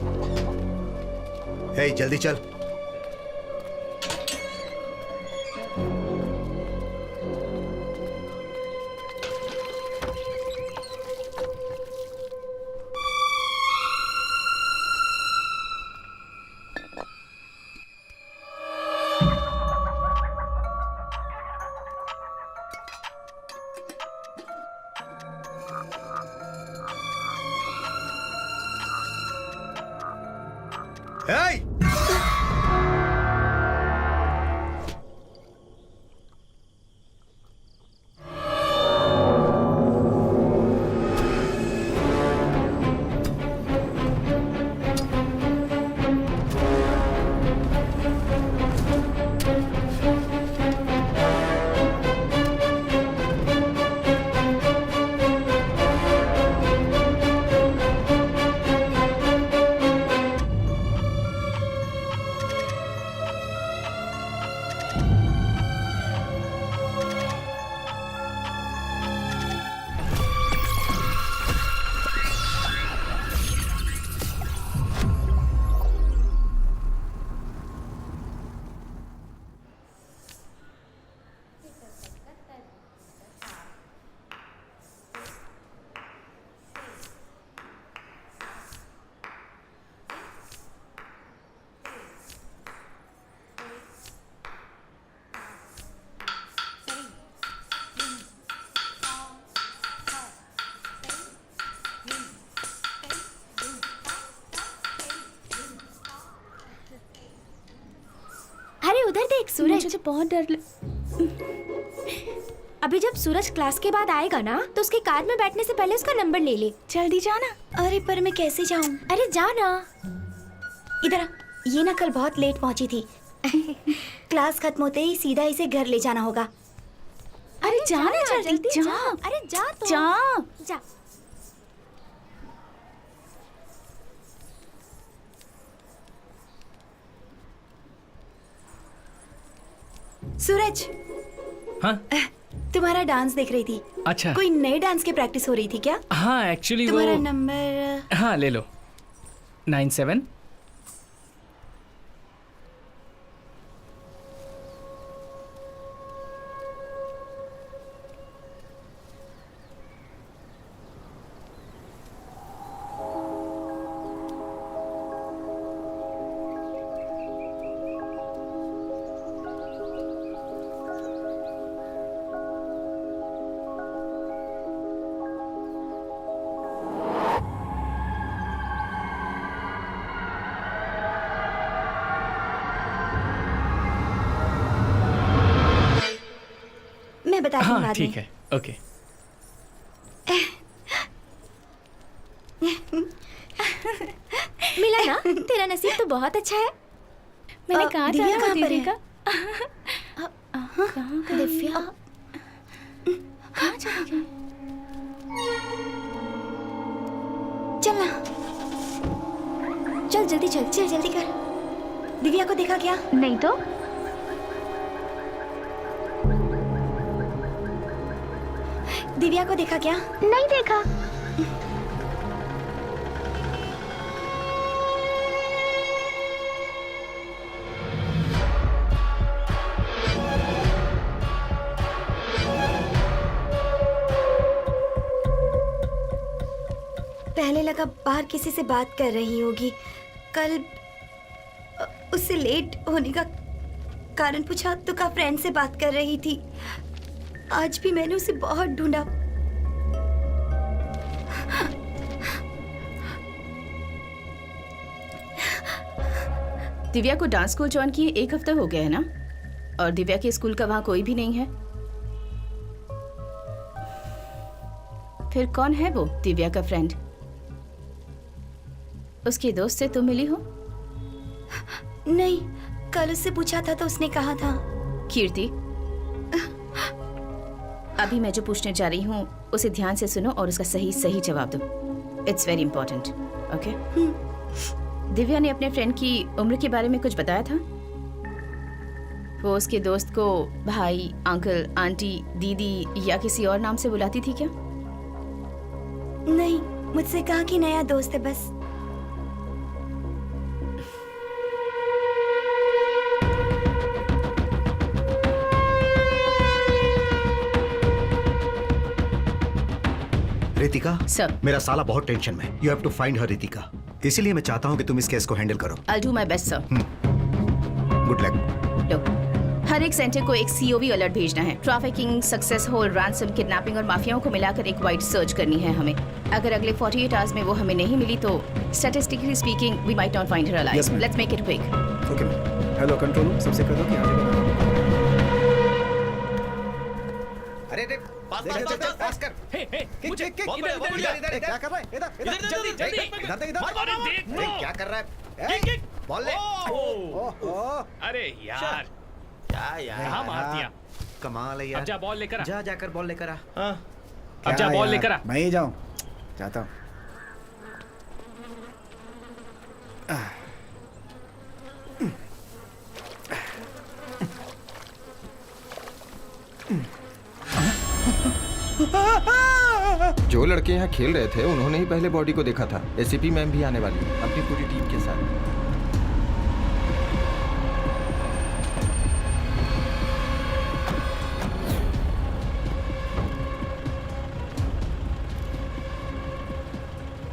हे जल्दी चल। Hey! उधर देख सूरज। मुझे तो बहुत डर अभी जब सूरज क्लास के बाद आएगा ना तो उसके कार में बैठने से पहले उसका नंबर ले ले। जल्दी जाना। अरे पर मैं कैसे जाऊं? अरे जा ना। इधर आ। ये ना कल बहुत लेट पहुंची थी। क्लास खत्म होते ही सीधा इसे घर ले जाना होगा। अरे जाना जल्दी जा। अरे जा तो जा। सूरज। हाँ? तुम्हारा डांस देख रही थी। अच्छा। कोई नए डांस की प्रैक्टिस हो रही थी क्या? हाँ एक्चुअली वो तुम्हारा नंबर। हाँ ले लो 97। मैं बता दूंगा। हाँ ठीक है ओके। मिला ना। तेरा नसीब तो बहुत अच्छा है। मैंने कहा दिव्या था कहाँ पर है? दिव्या कहाँ चली गई? चल ना। चल जल्दी चल। चल जल्दी कर। दिव्या को देखा क्या? नहीं तो दिव्या को देखा क्या? नहीं देखा। पहले लगा बाहर किसी से बात कर रही होगी। कल उससे लेट होने का कारण पूछा तो कहा फ्रेंड से बात कर रही थी। आज भी मैंने उसे बहुत ढूंढा। दिव्या को डांस स्कूल ज्वाइन किए 1 हफ्ता हो गया है ना, और दिव्या के स्कूल का वहां कोई भी नहीं है। फिर कौन है वो दिव्या का फ्रेंड? उसके दोस्त से तुम मिली हो? नहीं, कल उससे पूछा था तो उसने कहा था। कीर्ति, अभी मैं जो पूछने जा रही हूँ उसे ध्यान से सुनो और उसका सही सही जवाब दो। It's very important. Okay? Divya ने अपने फ्रेंड की उम्र के बारे में कुछ बताया था? वो उसके दोस्त को भाई, अंकल, आंटी, दीदी या किसी और नाम से बुलाती थी क्या? नहीं, मुझसे कहा कि नया दोस्त है बस। रितिका Sir. मेरा साला बहुत टेंशन में। You have to find her Ritika. इसीलिए मैं चाहता हूँ कि तुम इस केस को हैंडल करो। I'll do my best, sir. Good luck. लो, हर एक सेंटर को एक COV अलर्ट भेजना है। ट्रैफिकिंग, सक्सेस होल, रैंसम, किडनैपिंग और माफियाओं को मिलाकर एक वाइड सर्च करनी है हमें। अगर अगले 48 आवर्स में वो हमें नहीं मिली तो statistically speaking we might not find her alive. Yes, ma'am. Let's make it quick. Okay ma'am. Hello control room, सबसे कह दो कि आगे बढ़ो। अरे पास कर। हे हे मुझे क्या कर रहा है? क्या कर रहा है? बॉल ले। अरे यार कहाँ मार दिया। कमाल है अब यार। जा बॉल लेकर आ। जाकर बॉल लेकर आ। अब जा बॉल लेकर आ। मैं ही जाऊं, जाता हूं। जो लड़के यहाँ खेल रहे थे उन्होंने ही पहले बॉडी को देखा था। एसीपी मैम भी आने वाली है अपनी पूरी टीम के साथ।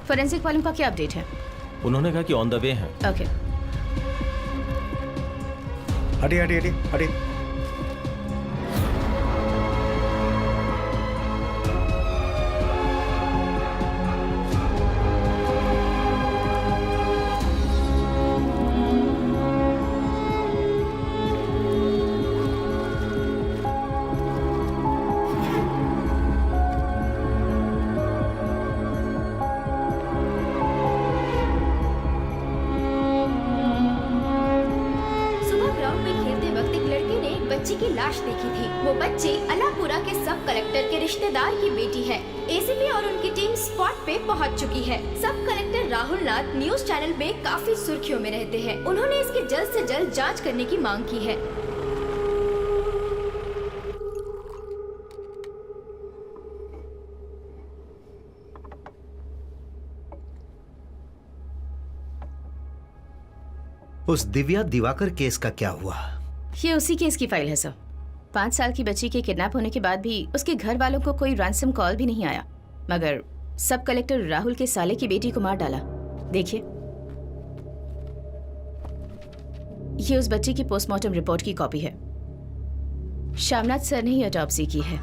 फोरेंसिक वालों का क्या अपडेट है? उन्होंने कहा कि ऑन द वे हैं। ओके। हटिए हटिए हटिए हटिए। सुबह ग्राउंड में खेलते वक्त एक लड़के ने एक बच्ची की लाश देखी थी। वो बच्ची अलापुरा के सब कलेक्टर के रिश्तेदार की बेटी है। एसीपी और उनकी टीम स्पॉट पे पहुंच चुकी है। सब कलेक्टर राहुल नाथ न्यूज चैनल में काफी सुर्खियों में रहते हैं। उन्होंने इसकी जल्द से जल्द जांच करने की मांग की है। उस दिव्या दिवाकर केस का क्या हुआ? ये उसी केस की फाइल है सर। 5 साल की बच्ची के किडनैप होने के बाद भी उसके घर वालों को कोई रैंसम कॉल भी नहीं आया, मगर सब कलेक्टर राहुल के साले की बेटी को मार डाला। देखिए, ये उस बच्ची की पोस्टमार्टम रिपोर्ट की कॉपी है। श्यामनाथ सर ने ही ऑटोप्सी की है।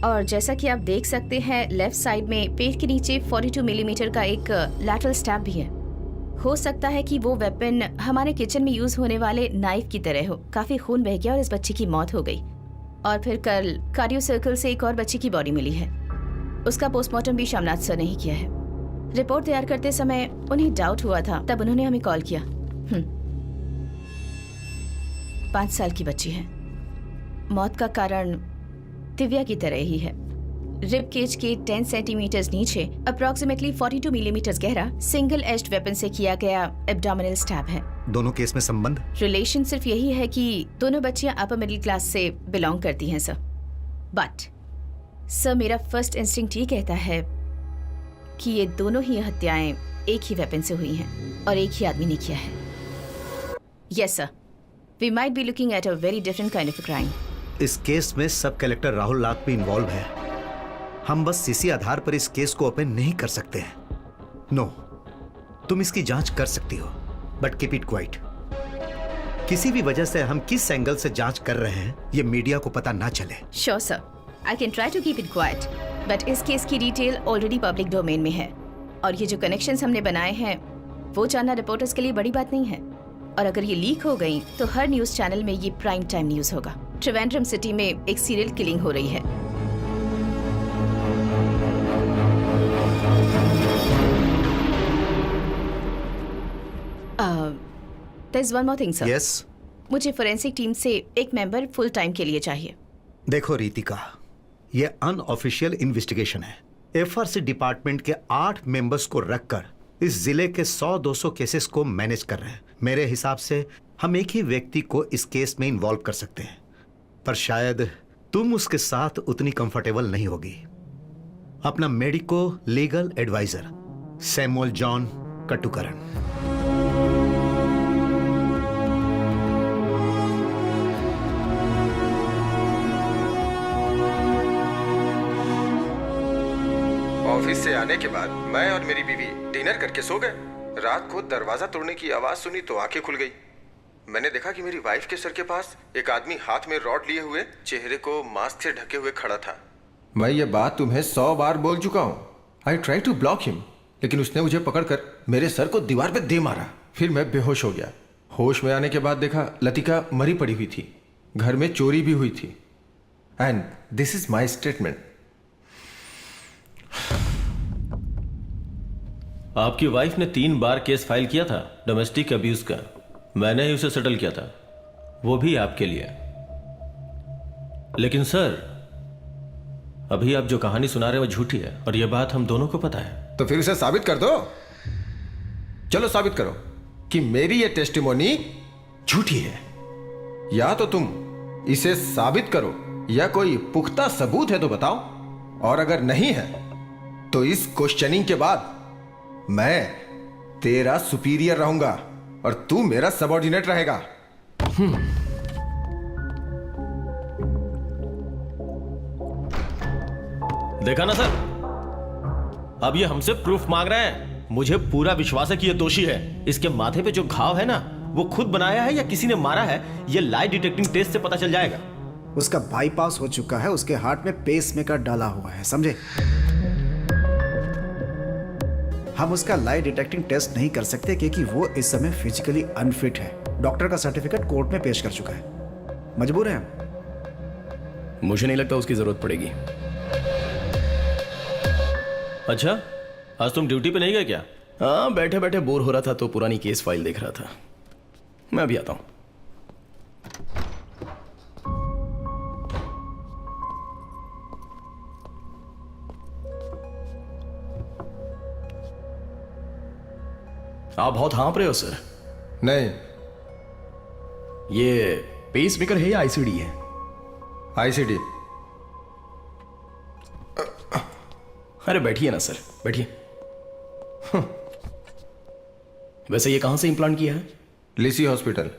और जैसा कि आप देख सकते हैं, लेफ्ट साइड में पेट के नीचे 42 मिलीमीटर का एक लैटरल स्टैब भी है। हो सकता है कि वो वेपन हमारे किचन में यूज होने वाले नाइफ की तरह हो। काफी खून बह गया और इस बच्ची की मौत हो गई। और फिर कल कार्डियो सर्कल से एक और बच्ची की बॉडी मिली है। उसका पोस्टमार्टम भी श्यामनाथ सर ने ही किया है। रिपोर्ट तैयार करते समय उन्हें डाउट हुआ था, तब उन्होंने हमें कॉल किया। 5 साल की बच्ची है। मौत का कारण दिव्या की तरह ही है। रिब केज के 10 सेंटीमीटर नीचे अप्रोक्सीमेटली 42 मिलीमीटर गहरा सिंगल एज्ड वेपन से किया गया एब्डोमिनल स्टैब है। दोनों केस में संबंध? रिलेशन सिर्फ यही है कि दोनों बच्चियां अपर मिडिल क्लास से बिलोंग करती हैं सर। बट सर, मेरा फर्स्ट इंस्टिंक्ट ये कहता है कि ये दोनों ही हत्याएं एक ही वेपन से हुई हैं और एक ही आदमी ने किया है। Yes sir, we might be looking at a very different kind of crime. इस केस में सब कलेक्टर राहुल नाथ भी इन्वॉल्व है। हम बस इसी आधार पर इस केस को ओपन नहीं कर सकते हैं। नो, तुम इसकी जांच कर सकती हो, बट कीप इट क्वाइट। किसी भी वजह से हम किस एंगल से जांच कर रहे हैं ये मीडिया को पता ना चले। Sure sir, I can try to keep it quiet, but इस केस की डिटेल ऑलरेडी पब्लिक डोमेन में है। और ये जो कनेक्शंस हमने बनाए हैं वो जानना रिपोर्टर्स के लिए बड़ी बात नहीं है। और अगर ये लीक हो गई तो हर न्यूज चैनल में ये प्राइम टाइम न्यूज होगा। त्रिवेंद्रम सिटी में एक सीरियल किलिंग हो रही है। There's one more thing, sir. Yes? मुझे फोरेंसिक टीम से एक मेंबर फुल टाइम के लिए चाहिए। देखो रितिका, ये अनऑफिशियल इन्वेस्टिगेशन है। एफआरसी डिपार्टमेंट के 8 मेंबर्स को रखकर इस जिले के 100-200 केसेस को मैनेज कर रहे हैं। मेरे हिसाब से हम एक ही व्यक्ति को इस केस में इन्वॉल्व कर सकते हैं, पर शायद तुम उसके साथ उतनी कंफर्टेबल नहीं होगी। अपना medico legal adviser Samuel John Kattukaran. Office से आने के बाद मैं और मेरी बीवी डिनर करके सो गए। रात को दरवाजा तोड़ने की आवाज सुनी तो आंखें खुल गई। मैंने देखा कि मेरी वाइफ के सर के पास एक आदमी हाथ में रॉड लिए हुए, चेहरे को मास्क से ढके हुए खड़ा था। मैं ये बात तुम्हें 100 बार बोल चुका हूँ। I try to block him, लेकिन उसने मुझे पकड़कर मेरे सर को दीवार पे दे मारा। फिर मैं बेहोश हो गया। होश में आने के बाद देखा लतिका मरी पड़ी हुई थी। घर में चोरी भी हुई थी। And this is my statement. आपकी वाइफ ने 3 बार केस फाइल किया था डोमेस्टिक अब्यूज का। मैंने ही उसे सेटल किया था, वो भी आपके लिए। लेकिन सर, अभी आप जो कहानी सुना रहे हो वो झूठी है और यह बात हम दोनों को पता है। तो फिर उसे साबित कर दो। चलो साबित करो कि मेरी ये टेस्टिमोनी झूठी है। या तो तुम इसे साबित करो या कोई पुख्ता सबूत है तो बताओ। और अगर नहीं है तो इस क्वेश्चनिंग के बाद मैं तेरा सुपीरियर रहूंगा और तू मेरा सबऑर्डिनेट रहेगा। देखा ना सर, अब ये हमसे प्रूफ मांग रहे हैं। मुझे पूरा विश्वास है कि ये दोषी है। इसके माथे पे जो घाव है ना, वो खुद बनाया है या किसी ने मारा है, ये लाई डिटेक्टिंग टेस्ट से पता चल जाएगा। उसका बाईपास हो चुका है, उसके हार्ट में पेसमेकर डाला हुआ है, समझे? हम उसका लाई डिटेक्टिंग टेस्ट नहीं कर सकते क्योंकि वो इस समय फिजिकली अनफिट है। डॉक्टर का सर्टिफिकेट कोर्ट में पेश कर चुका है। मजबूर हैं हम। मुझे नहीं लगता उसकी जरूरत पड़ेगी। अच्छा, आज तुम ड्यूटी पे नहीं गए क्या? हाँ, बैठे बैठे बोर हो रहा था तो पुरानी केस फाइल देख रहा था। मैं अभी आता हूं। आप बहुत हाँप रहे हो सर। नहीं, ये पेसमेकर है या आईसीडी है? आईसीडी। अरे बैठिए ना सर, बैठिए। वैसे ये कहां से इंप्लांट किया है? लिसी हॉस्पिटल।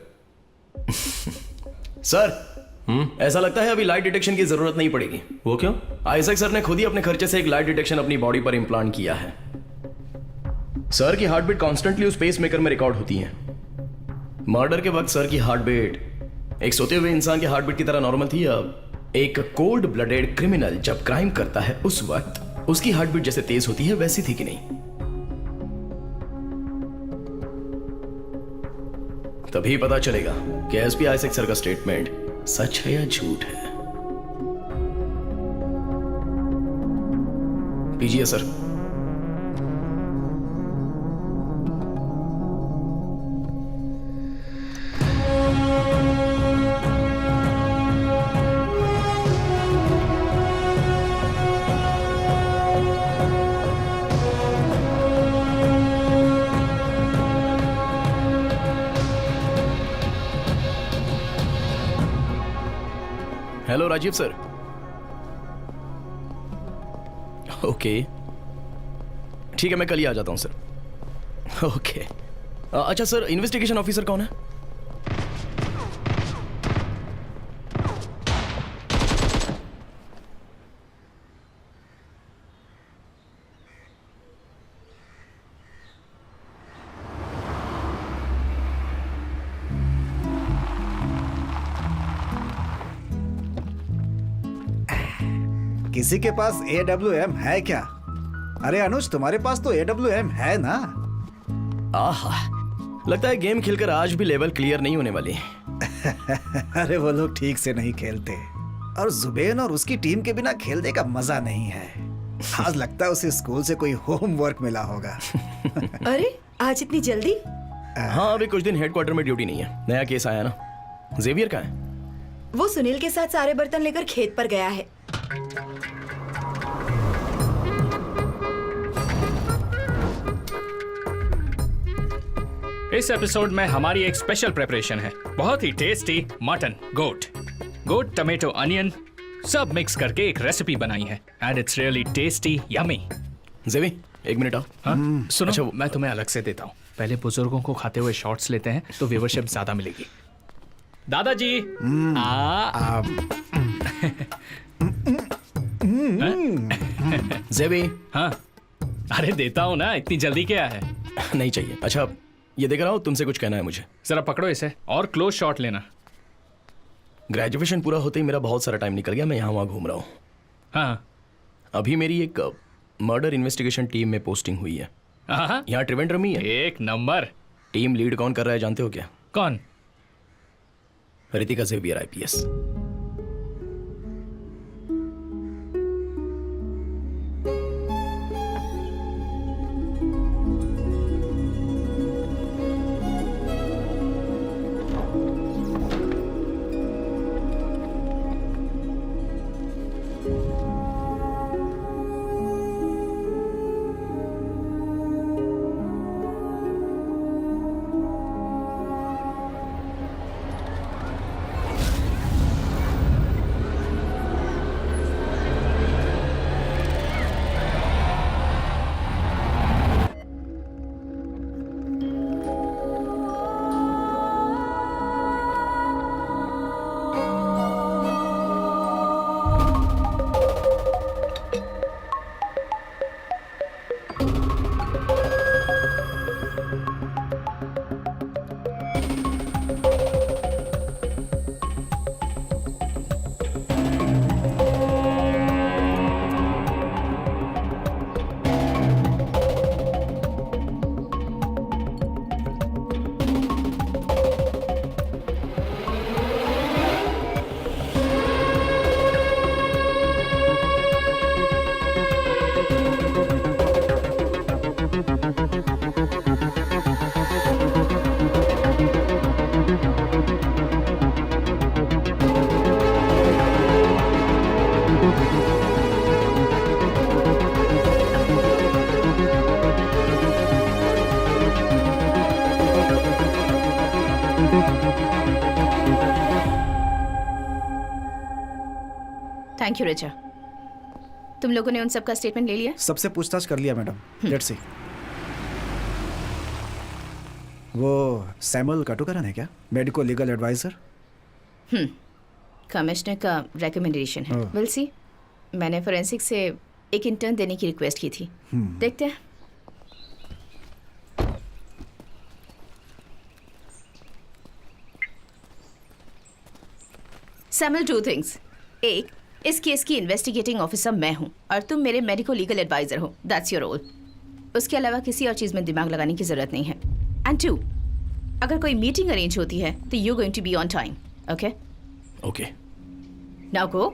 सर, ऐसा लगता है अभी लाइट डिटेक्शन की जरूरत नहीं पड़ेगी। वो क्यों? आइजैक सर ने खुद ही अपने खर्चे से एक लाइट डिटेक्शन अपनी बॉडी पर इंप्लांट किया है। सर की हार्ट बीट कॉन्स्टेंटली उस पेस मेकर में रिकॉर्ड होती है। मर्डर के वक्त सर की हार्ट बीट एक सोते हुए इंसान की हार्ट बीट की तरह नॉर्मल थी। अब एक कोल्ड ब्लडेड क्रिमिनल जब क्राइम करता है उस वक्त उसकी हार्ट बीट जैसे तेज होती है वैसी थी कि नहीं? तभी पता चलेगा कि एसपी आइजैक सर का स्टेटमेंट सच है या झूठ है। पीजिए सर। Hello Rajiv sir. ओके, ठीक है, मैं कल ही आ जाता हूं सर। ओके। अच्छा सर, इन्वेस्टिगेशन ऑफिसर कौन है? किसी के पास AWM है क्या? अरे अनुज, तुम्हारे पास तो AWM है ना? आहा, लगता है गेम खेलकर आज भी लेवल क्लियर नहीं होने वाली। अरे वो लोग ठीक से नहीं खेलते और जुबेन और उसकी टीम के बिना खेलने का मजा नहीं है। आज लगता है उसे स्कूल से कोई होमवर्क मिला होगा। अरे आज इतनी जल्दी? हाँ, अभी कुछ दिन हेडक्वार्टर में ड्यूटी नहीं है। नया केस आया ना। जेवियर कहाँ है? वो सुनील के साथ सारे बर्तन लेकर खेत पर गया है। इस एपिसोड में हमारी एक स्पेशल प्रिपरेशन है। बहुत ही टेस्टी मटन गोट टमेटो अनियन सब मिक्स करके एक रेसिपी बनाई है and it's really tasty yummy. जेवी, एक मिनट आओ। हाँ? सुनो, अच्छा, मैं तुम्हें अलग से देता हूँ। पहले बुजुर्गों को खाते हुए शॉर्ट्स लेते हैं तो व्यूवरशिप ज्यादा मिलेगी। दादाजी जेबी। हाँ, अरे देता हूँ ना, इतनी जल्दी क्या है? नहीं चाहिए। अच्छा ये देख रहा हूँ, तुमसे कुछ कहना है मुझे। जरा पकड़ो इसे और क्लोज शॉट लेना। ग्रेजुएशन पूरा होते ही मेरा बहुत सारा टाइम निकल गया, मैं यहाँ वहाँ घूम रहा हूँ। हाँ अभी मेरी एक मर्डर इन्वेस्टिगेशन टीम में पोस्टिंग हुई है। हाँ, यहाँ त्रिवेंद्रम ही है। एक नंबर। टीम लीड कौन कर रहा है जानते हो क्या? कौन? Ritika Xavier IPS। Thank you Richa. तुम लोगों ने उन सब का स्टेटमेंट ले लिया? सबसे पूछताछ कर लिया मैडम। Let's see. वो सैमुअल काटुकरन है क्या, मेडिको लीगल एडवाइजर? कमिश्नर का रिकमेंडेशन है। Will see. मैंने फोरेंसिक से एक इंटर्न देने की रिक्वेस्ट की थी। देखते हैं। Samuel, two things. एक, इस केस की इन्वेस्टिगेटिंग ऑफिसर मैं हूं और तुम मेरे मेडिको लीगल एडवाइजर हो। That's your role. उसके अलावा किसी और चीज में दिमाग लगाने की जरूरत नहीं है। एंड टू, अगर कोई मीटिंग अरेंज होती है तो you going to be on time. Okay okay. Now go.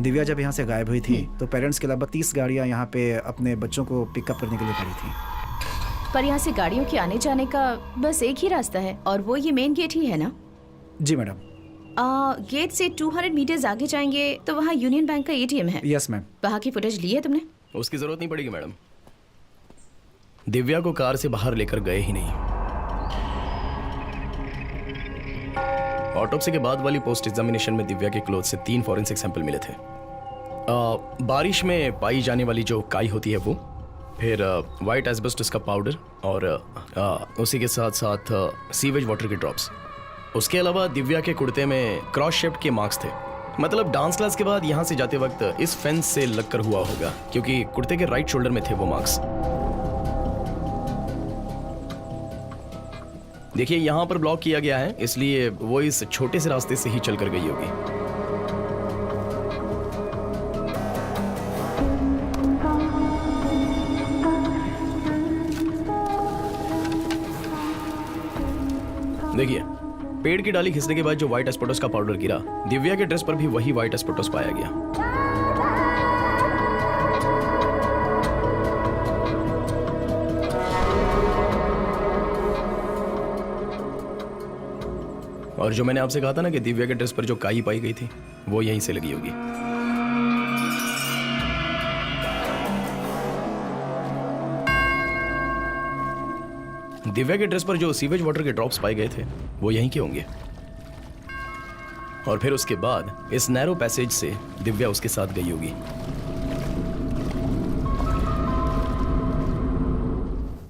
Divya जब यहाँ से गायब हुई थी तो पेरेंट्स के अलावा 30 गाड़ियाँ यहाँ पे अपने बच्चों को पिकअप करने के लिए खड़ी थी। पर यहाँ से गाड़ियों के आने जाने का बस एक ही रास्ता है और वो ये मेन गेट ही है ना? जी मैडम। गेट से 200 मीटर्स आगे जाएंगे तो वहाँ यूनियन बैंक का ATM है। Yes ma'am. वहाँ की फुटेज ली है तुमने? उसकी जरूरत नहीं पड़ेगी मैडम। दिव्या को कार से बाहर लेकर गए ही नहीं। ऑटोप्सी के बाद वाली पोस्ट एग्जामिनेशन में दिव्या के क्लोथ से 3 फॉरेंसिक सैंपल मिले थे। बारिश में पाई जाने वाली जो काई होती है वो, फिर वाइट एस्बेस्टस का पाउडर और उसी के साथ साथ सीवेज वाटर के ड्रॉप्स। उसके अलावा दिव्या के कुर्ते में क्रॉस शेप्ड के मार्क्स थे। मतलब डांस क्लास के बाद यहाँ से जाते वक्त इस फेंस से लगकर हुआ होगा, क्योंकि कुर्ते के राइट शोल्डर में थे वो मार्क्स। देखिए यहाँ पर ब्लॉक किया गया है, इसलिए वो इस छोटे से रास्ते से ही चलकर गई होगी। देखिए, पेड़ की डाली खिसने के बाद जो व्हाइट एस्पर्टोस का पाउडर गिरा, दिव्या के ड्रेस पर भी वही व्हाइट एस्पर्टोस पाया गया। और जो मैंने आपसे कहा था ना कि दिव्या के ड्रेस पर जो काई पाई गई थी वो यहीं से लगी होगी। दिव्या के ड्रेस पर जो सीवेज वाटर के ड्रॉप्स पाए गए थे वो यहीं के होंगे। और फिर उसके बाद इस नैरो पैसेज से दिव्या उसके साथ गई होगी।